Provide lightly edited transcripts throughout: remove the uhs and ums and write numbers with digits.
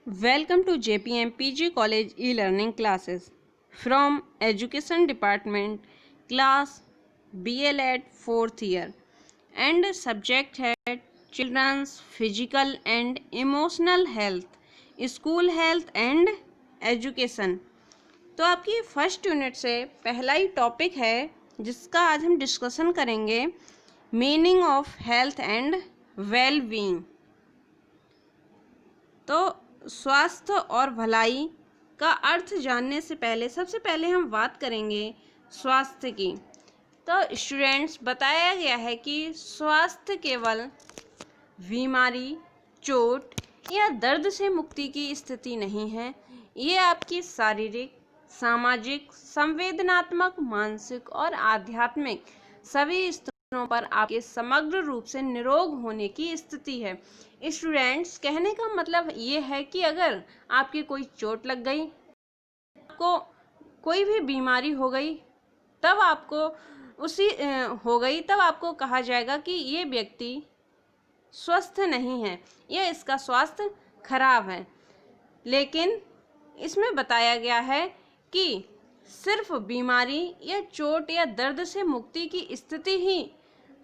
Welcome to JPM PG College e-learning classes from Education Department, class BLEd 4th year, and subject है Children's Physical and Emotional Health, School Health and Education। तो आपकी first unit से पहला ही topic है जिसका आज हम discussion करेंगे, meaning of health and well being. तो स्वास्थ्य और भलाई का अर्थ जानने से पहले सबसे पहले हम बात करेंगे स्वास्थ्य की। तो स्टूडेंट्स, बताया गया है कि स्वास्थ्य केवल बीमारी, चोट या दर्द से मुक्ति की स्थिति नहीं है। ये आपकी शारीरिक, सामाजिक, संवेदनात्मक, मानसिक और आध्यात्मिक सभी स्तरों पर आपके समग्र रूप से निरोग होने की स्थिति है। स्टूडेंट्स, कहने का मतलब ये है कि अगर आपकी कोई चोट लग गई, आपको कोई भी बीमारी हो गई, तब आपको कहा जाएगा कि ये व्यक्ति स्वस्थ नहीं है या इसका स्वास्थ्य खराब है। लेकिन इसमें बताया गया है कि सिर्फ बीमारी या चोट या दर्द से मुक्ति की स्थिति ही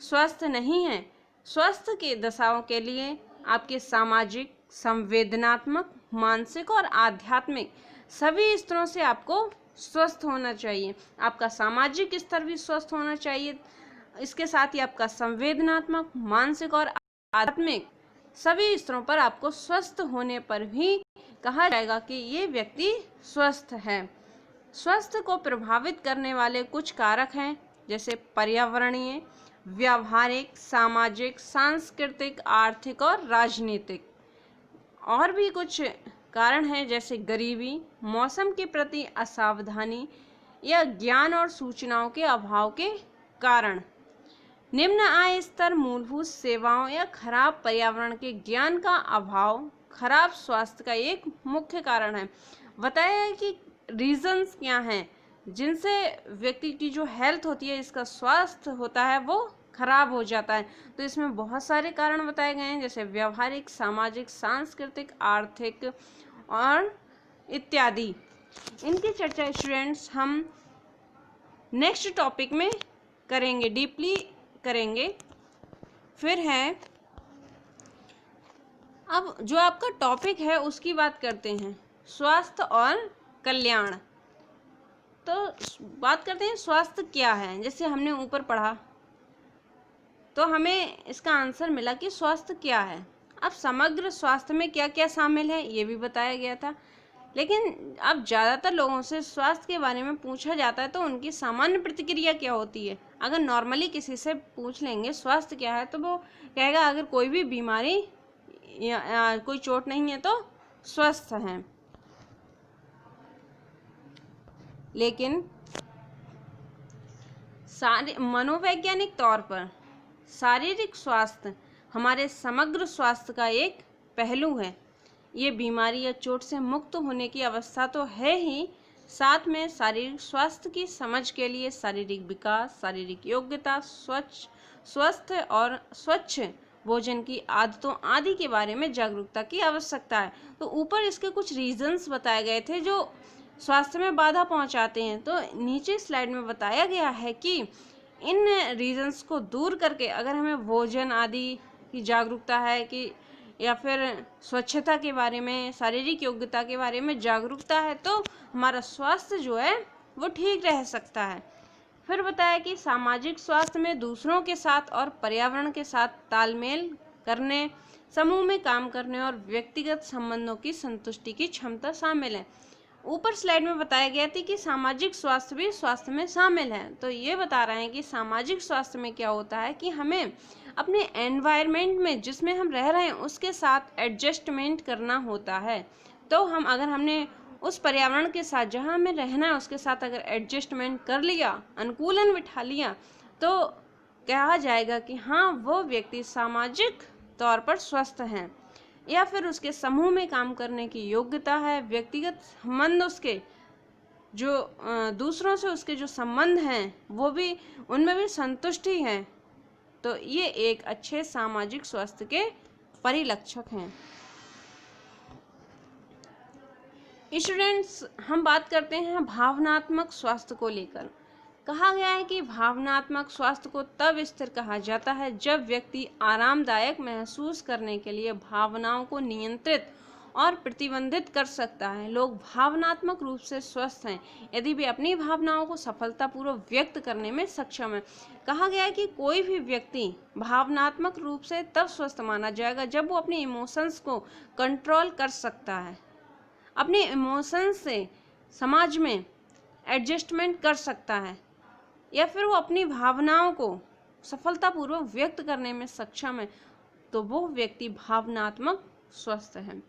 स्वस्थ नहीं है। स्वास्थ्य के दशाओं के लिए आपके सामाजिक, संवेदनात्मक, मानसिक और आध्यात्मिक सभी स्तरों से आपको स्वस्थ होना चाहिए। आपका सामाजिक स्तर भी स्वस्थ होना चाहिए, इसके साथ ही आपका संवेदनात्मक, मानसिक और आध्यात्मिक सभी स्तरों पर आपको स्वस्थ होने पर भी कहा जाएगा कि ये व्यक्ति स्वस्थ है। स्वास्थ्य को प्रभावित करने वाले कुछ कारक हैं, जैसे पर्यावरणीय, व्यावहारिक, सामाजिक, सांस्कृतिक, आर्थिक और राजनीतिक। और भी कुछ कारण हैं, जैसे गरीबी, मौसम के प्रति असावधानी या ज्ञान और सूचनाओं के अभाव के कारण। निम्न आय स्तर, मूलभूत सेवाओं या खराब पर्यावरण के ज्ञान का अभाव खराब स्वास्थ्य का एक मुख्य कारण है। बताया है कि रीजंस क्या हैं जिनसे व्यक्ति की जो हेल्थ होती है, इसका स्वास्थ्य होता है, वो खराब हो जाता है। तो इसमें बहुत सारे कारण बताए गए हैं, जैसे व्यवहारिक, सामाजिक, सांस्कृतिक, आर्थिक और इत्यादि। इनकी चर्चा स्टूडेंट्स हम नेक्स्ट टॉपिक में करेंगे, डीपली करेंगे। फिर है, अब जो आपका टॉपिक है उसकी बात करते हैं, स्वास्थ्य और कल्याण। तो बात करते हैं स्वास्थ्य क्या है। जैसे हमने ऊपर पढ़ा तो हमें इसका आंसर मिला कि स्वास्थ्य क्या है। अब समग्र स्वास्थ्य में क्या क्या शामिल है ये भी बताया गया था। लेकिन अब ज़्यादातर लोगों से स्वास्थ्य के बारे में पूछा जाता है तो उनकी सामान्य प्रतिक्रिया क्या होती है। अगर नॉर्मली किसी से पूछ लेंगे स्वास्थ्य क्या है, तो वो कहेगा अगर कोई भी बीमारी या कोई चोट नहीं है तो स्वस्थ हैं। लेकिन मनोवैज्ञानिक तौर पर शारीरिक स्वास्थ्य हमारे समग्र स्वास्थ्य का एक पहलू है। ये बीमारी या चोट से मुक्त होने की अवस्था तो है ही, साथ में शारीरिक स्वास्थ्य की समझ के लिए शारीरिक विकास, शारीरिक योग्यता, स्वस्थ और स्वच्छ भोजन की आदतों आदि के बारे में जागरूकता की आवश्यकता है। तो ऊपर इसके कुछ रीजंस बताए गए थे जो स्वास्थ्य में बाधा पहुंचाते हैं। तो नीचे स्लाइड में बताया गया है कि इन रीजंस को दूर करके अगर हमें भोजन आदि की जागरूकता है कि या फिर स्वच्छता के बारे में, शारीरिक योग्यता के बारे में जागरूकता है, तो हमारा स्वास्थ्य जो है वो ठीक रह सकता है। फिर बताया कि सामाजिक स्वास्थ्य में दूसरों के साथ और पर्यावरण के साथ तालमेल करने, समूह में काम करने और व्यक्तिगत संबंधों की संतुष्टि की क्षमता शामिल है। ऊपर स्लाइड में बताया गया था कि सामाजिक स्वास्थ्य भी स्वास्थ्य में शामिल है। तो ये बता रहे हैं कि सामाजिक स्वास्थ्य में क्या होता है कि हमें अपने एनवायरनमेंट में जिसमें हम रह रहे हैं उसके साथ एडजस्टमेंट करना होता है। तो हमने उस पर्यावरण के साथ जहाँ हमें रहना है उसके साथ अगर एडजस्टमेंट कर लिया, अनुकूलन बिठा लिया, तो कहा जाएगा कि हाँ, वो व्यक्ति सामाजिक तौर पर स्वस्थ हैं। या फिर उसके समूह में काम करने की योग्यता है, व्यक्तिगत संबंध, उसके जो दूसरों से उसके जो संबंध हैं वो भी, उनमें भी संतुष्टि है। तो ये एक अच्छे सामाजिक स्वास्थ्य के परिलक्षक हैं। स्टूडेंट्स, हम बात करते हैं भावनात्मक स्वास्थ्य को लेकर। कहा गया है कि भावनात्मक स्वास्थ्य को तब स्थिर कहा जाता है जब व्यक्ति आरामदायक महसूस करने के लिए भावनाओं को नियंत्रित और प्रतिबंधित कर सकता है। लोग भावनात्मक रूप से स्वस्थ हैं यदि वे अपनी भावनाओं को सफलतापूर्वक व्यक्त करने में सक्षम है। कहा गया है कि कोई भी व्यक्ति भावनात्मक रूप से तब स्वस्थ माना जाएगा जब वो अपने इमोशंस को कंट्रोल कर सकता है, अपने इमोशंस से समाज में एडजस्टमेंट कर सकता है, या फिर वो अपनी भावनाओं को सफलतापूर्वक व्यक्त करने में सक्षम है, तो वो व्यक्ति भावनात्मक स्वस्थ है।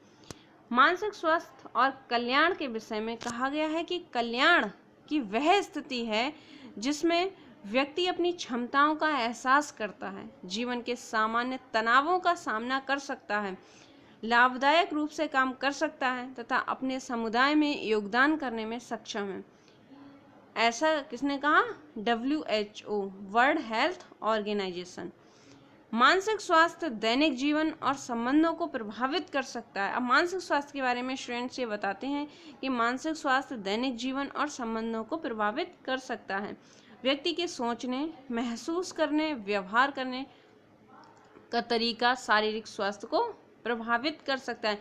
मानसिक स्वास्थ्य और कल्याण के विषय में कहा गया है कि कल्याण की वह स्थिति है जिसमें व्यक्ति अपनी क्षमताओं का एहसास करता है, जीवन के सामान्य तनावों का सामना कर सकता है, लाभदायक रूप से काम कर सकता है तथा अपने समुदाय में योगदान करने में सक्षम है। ऐसा किसने कहा? WHO, World Health Organization. मानसिक स्वास्थ्य दैनिक जीवन और संबंधों को प्रभावित कर सकता है। अब मानसिक स्वास्थ्य के बारे में स्टूडेंट्स ये बताते हैं कि मानसिक स्वास्थ्य दैनिक जीवन और संबंधों को प्रभावित कर सकता है। व्यक्ति के सोचने, महसूस करने, व्यवहार करने का तरीका शारीरिक स्वास्थ्य को प्रभावित कर सकता है।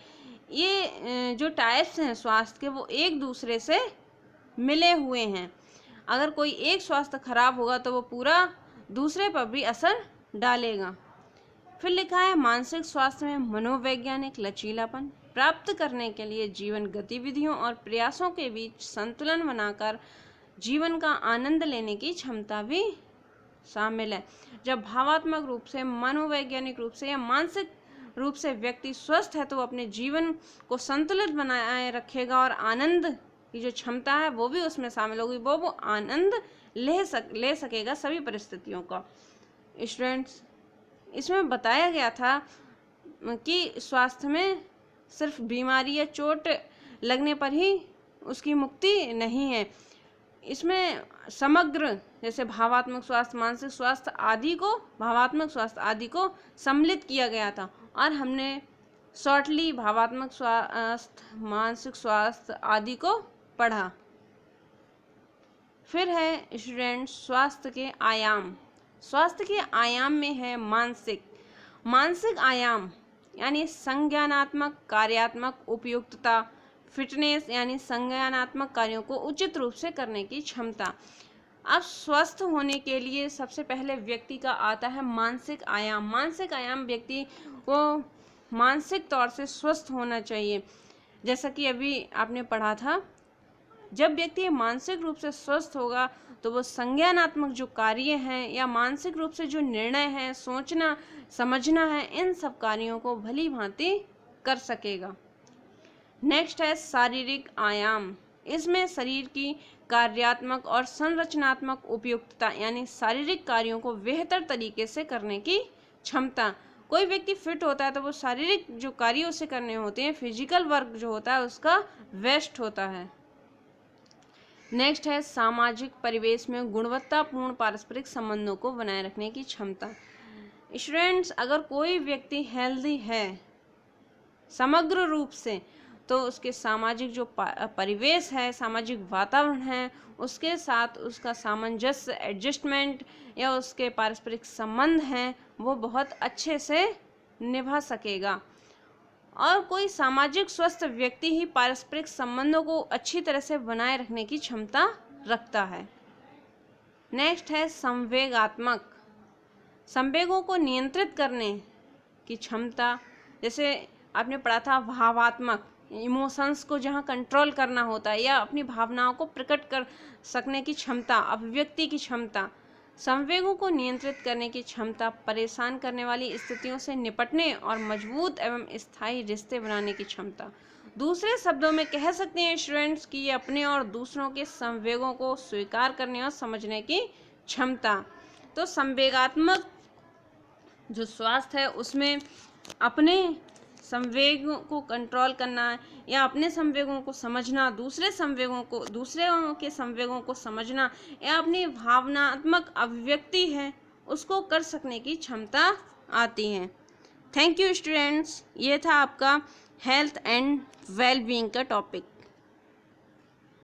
ये जो टाइप्स हैं स्वास्थ्य के, वो एक दूसरे से मिले हुए हैं। अगर कोई एक स्वास्थ्य खराब होगा तो वो पूरा दूसरे पर भी असर डालेगा। फिर लिखा है मानसिक स्वास्थ्य में मनोवैज्ञानिक लचीलापन प्राप्त करने के लिए जीवन गतिविधियों और प्रयासों के बीच संतुलन बनाकर जीवन का आनंद लेने की क्षमता भी शामिल है। जब भावात्मक रूप से, मनोवैज्ञानिक रूप से या मानसिक रूप से व्यक्ति स्वस्थ है तो वो अपने जीवन को संतुलित बनाए रखेगा और आनंद की जो क्षमता है वो भी उसमें शामिल होगी। वो आनंद ले सकेगा सभी परिस्थितियों का। स्टूडेंट्स, इसमें बताया गया था कि स्वास्थ्य में सिर्फ बीमारी या चोट लगने पर ही उसकी मुक्ति नहीं है। इसमें समग्र, जैसे भावात्मक स्वास्थ्य, मानसिक स्वास्थ्य आदि को, भावात्मक स्वास्थ्य आदि को सम्मिलित किया गया था और हमने शॉर्टली भावात्मक स्वास्थ्य, मानसिक स्वास्थ्य आदि को पढ़ा। फिर है स्टूडेंट स्वास्थ्य के आयाम। स्वास्थ्य के आयाम में है मानसिक आयाम यानी संज्ञानात्मक, कार्यात्मक उपयुक्तता, फिटनेस यानी संज्ञानात्मक कार्यों को उचित रूप से करने की क्षमता। अब स्वस्थ होने के लिए सबसे पहले व्यक्ति का आता है मानसिक आयाम। मानसिक आयाम व्यक्ति को मानसिक तौर से स्वस्थ होना चाहिए। जैसा कि अभी आपने पढ़ा था, जब व्यक्ति मानसिक रूप से स्वस्थ होगा तो वो संज्ञानात्मक जो कार्य हैं या मानसिक रूप से जो निर्णय हैं, सोचना समझना है, इन सब कार्यों को भली भांति कर सकेगा। नेक्स्ट है शारीरिक आयाम। इसमें शरीर की कार्यात्मक और संरचनात्मक उपयुक्तता यानी शारीरिक कार्यों को बेहतर तरीके से करने की क्षमता। कोई व्यक्ति फिट होता है तो वो शारीरिक जो कार्य उसे करने होते हैं, फिजिकल वर्क जो होता है उसका बेस्ट होता है। नेक्स्ट है सामाजिक परिवेश में गुणवत्तापूर्ण पारस्परिक संबंधों को बनाए रखने की क्षमता। स्टूडेंट्स, अगर कोई व्यक्ति हेल्दी है समग्र रूप से तो उसके सामाजिक जो परिवेश है, सामाजिक वातावरण है, उसके साथ उसका सामंजस्य, एडजस्टमेंट या उसके पारस्परिक संबंध हैं वो बहुत अच्छे से निभा सकेगा। और कोई सामाजिक स्वस्थ व्यक्ति ही पारस्परिक संबंधों को अच्छी तरह से बनाए रखने की क्षमता रखता है। नेक्स्ट है संवेगात्मक, संवेगों को नियंत्रित करने की क्षमता। जैसे आपने पढ़ा था भावात्मक, इमोशंस को जहाँ कंट्रोल करना होता है या अपनी भावनाओं को प्रकट कर सकने की क्षमता, अभिव्यक्ति की क्षमता। संवेगों को नियंत्रित करने की क्षमता, परेशान करने वाली स्थितियों से निपटने और मजबूत एवं स्थायी रिश्ते बनाने की क्षमता। दूसरे शब्दों में कह सकते हैं स्टूडेंट्स कि ये अपने और दूसरों के संवेगों को स्वीकार करने और समझने की क्षमता। तो संवेगात्मक जो स्वास्थ्य है उसमें अपने संवेगों को कंट्रोल करना या अपने संवेगों को समझना, दूसरे के संवेगों को समझना या अपनी भावनात्मक अभिव्यक्ति है उसको कर सकने की क्षमता आती है। थैंक यू स्टूडेंट्स, ये था आपका हेल्थ एंड वेल बीइंग का टॉपिक।